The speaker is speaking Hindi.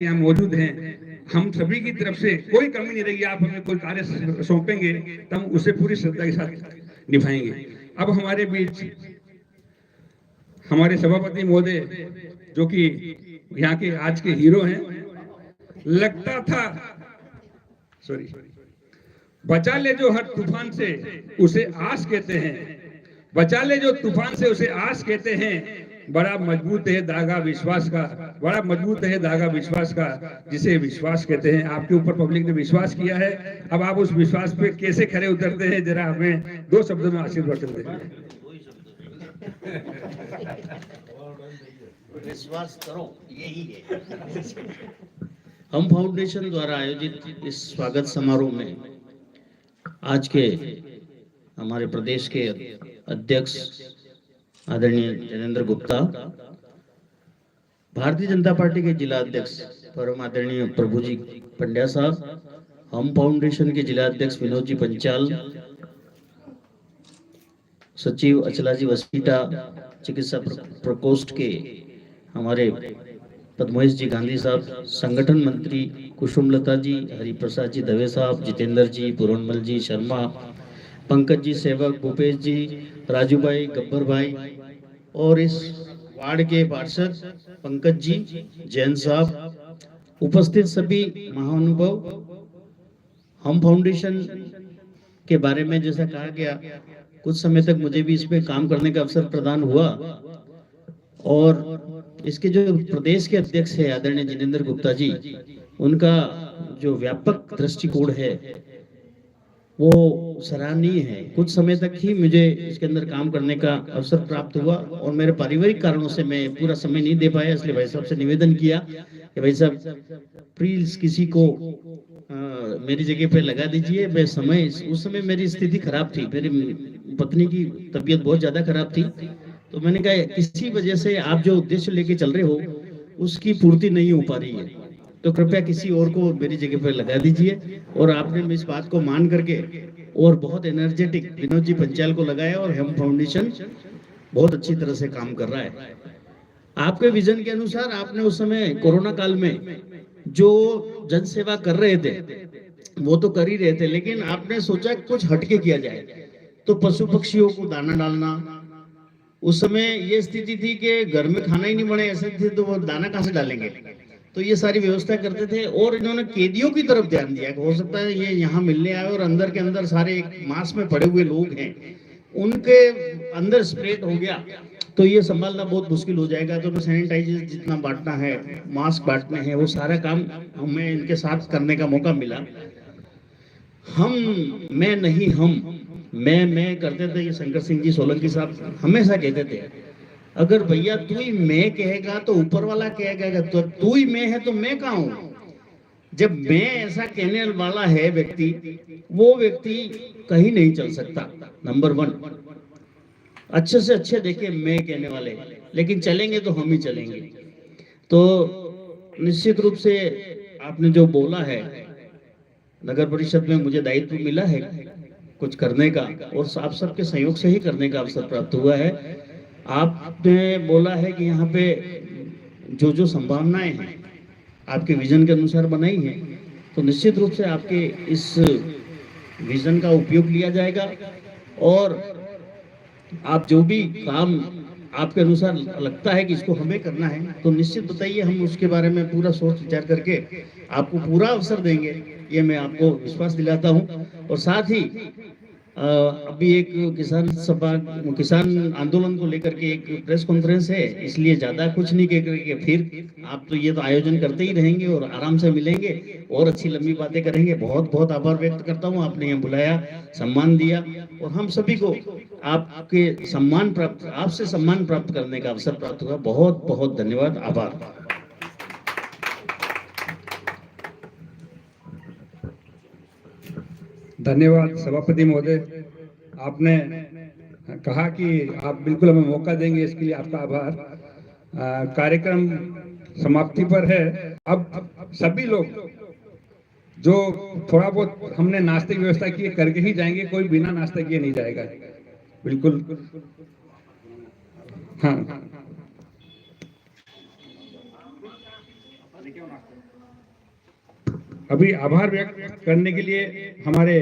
यहाँ मौजूद हैं, हम सभी की तरफ से कोई कमी नहीं रहेगी। आप हमें कोई कार्य सौंपेंगे तो हम उसे पूरी श्रद्धा के साथ निभाएंगे। अब हमारे बीच हमारे सभापति महोदय, जो कि यहाँ के आज के हीरो हैं, लगता था सॉरी बचा ले जो हर तूफान से उसे आस कहते हैं, बचा ले जो तूफान से उसे आस कहते हैं। बड़ा मजबूत है धागा विश्वास का, बड़ा मजबूत है धागा विश्वास का, जिसे विश्वास कहते हैं। आपके ऊपर पब्लिक ने विश्वास किया है, अब आप उस विश्वास पे कैसे खड़े उतरते हैं, जरा हमें दो शब्दों में आशीर्वचन दें। विश्वास करो, यही है। हम फाउंडेशन द्वारा आयोजित इस स्वागत समारोह में आज के हमारे प्रदेश के अध्यक्ष आदरणीय जनेंद्र गुप्ता, भारतीय जनता पार्टी के जिला अध्यक्ष परम आदरणीय प्रभुजी पंड्या साहब, हम फाउंडेशन के जिला अध्यक्ष विनोद जी पंचाल, सचिव अचला जी वसीटा, चिकित्सा प्रकोष्ठ के हमारे पद्मोहेश जी गांधी साहब, संगठन मंत्री कुसुमलता जी, हरिप्रसाद जी दवे साहब, जितेंद्र जी, पूरनमल जी शर्मा, पंकज जी सेवक, भूपेश जी, राजू भाई, गब्बर भाई और इस वार्ड के पार्षद पंकज जी, जैन साहब, उपस्थित सभी महानुभाव। हम फाउंडेशन के बारे में जैसा कहा गया, कुछ समय तक मुझे भी इसमें काम करने का अवसर प्रदान हुआ और इसके जो प्रदेश के अध्यक्ष है आदरणीय जनेंद्र गुप्ता जी, उनका जो व्यापक दृष्टिकोण है वो सराहनीय है। कुछ समय तक ही मुझे इसके अंदर काम करने का अवसर प्राप्त हुआ और मेरे पारिवारिक कारणों से मैं पूरा समय नहीं दे पाया, इसलिए भाई साहब से निवेदन किया कि भाई साहब प्लीज किसी को मेरी जगह पे लगा दीजिए। मैं उस समय मेरी स्थिति खराब थी, मेरी पत्नी की तबीयत बहुत ज्यादा खराब थी, तो मैंने कहा किसी वजह से आप जो उद्देश्य लेके चल रहे हो उसकी पूर्ति नहीं हो पा रही है, तो कृपया किसी और को मेरी जगह पर लगा दीजिए। और आपने इस बात को मान करके और बहुत एनर्जेटिक विनोद जी पंचाल को लगाया और हम फाउंडेशन बहुत अच्छी तरह से काम कर रहा है। आपके विजन के अनुसार आपने उस समय कोरोना काल में जो जन सेवा कर रहे थे वो तो कर ही रहे थे, लेकिन आपने सोचा कुछ हटके किया जाए, तो पशु पक्षियों को दाना डालना। उस समय ये स्थिति थी कि घर में खाना ही नहीं बने, ऐसे थे तो वो दाना कहाँ से डालेंगे, तो ये सारी व्यवस्था करते थे। और इन्होंने कैदियों की तरफ ध्यान दिया कि हो सकता है ये यहाँ मिलने आए और अंदर के अंदर सारे एक मास में पड़े हुए लोग हैं, उनके अंदर स्प्रेड हो गया तो ये संभालना बहुत मुश्किल हो जाएगा। तो सैनिटाइजर जितना बांटना है, मास्क बांटने हैं, वो सारा काम हमें इनके साथ करने का मौका मिला। हम मैं नहीं हम मैं करते थे, ये शंकर सिंह जी सोलंकी साहब हमेशा कहते थे, अगर भैया तू ही मैं कहेगा तो ऊपर वाला कहेगा, तो तू ही मैं है तो मैं कहाँ हूं। जब मैं ऐसा कहने वाला है व्यक्ति, वो व्यक्ति कहीं नहीं चल सकता। नंबर 1, अच्छे से अच्छे देखिए मैं कहने वाले, लेकिन चलेंगे तो हम ही चलेंगे। तो निश्चित रूप से आपने जो बोला है, नगर परिषद में मुझे दायित्व मिला है कुछ करने का और आप सबके सहयोग से ही करने का अवसर प्राप्त हुआ है। आपने बोला है कि यहाँ पे जो जो संभावनाएं हैं आपके विजन के अनुसार बनाई है, तो निश्चित रूप से आपके इस विजन का उपयोग लिया जाएगा और आप जो भी काम आपके अनुसार लगता है कि इसको हमें करना है, तो निश्चित बताइए, हम उसके बारे में पूरा सोच विचार करके आपको पूरा अवसर देंगे, ये मैं आपको विश्वास दिलाता हूं। और साथ ही अभी एक किसान आंदोलन को लेकर के एक प्रेस कॉन्फ्रेंस है, इसलिए ज्यादा कुछ नहीं कह करके फिर आप तो ये तो आयोजन करते ही रहेंगे और आराम से मिलेंगे और अच्छी लंबी बातें करेंगे। बहुत बहुत आभार व्यक्त करता हूँ, आपने यहाँ बुलाया, सम्मान दिया और हम सभी को आपसे सम्मान प्राप्त करने का अवसर प्राप्त हुआ। बहुत बहुत धन्यवाद, आभार। धन्यवाद सभापति महोदय, आपने कहा कि आप बिल्कुल हमें मौका देंगे, इसके लिए आपका आभार। कार्यक्रम समाप्ति पर है। अब सभी लोग जो थोड़ा बहुत हमने नाश्ते की व्यवस्था की करके ही जाएंगे, कोई बिना नाश्ते किए नहीं जाएगा, बिल्कुल। हाँ अभी आभार व्यक्त करने के लिए हमारे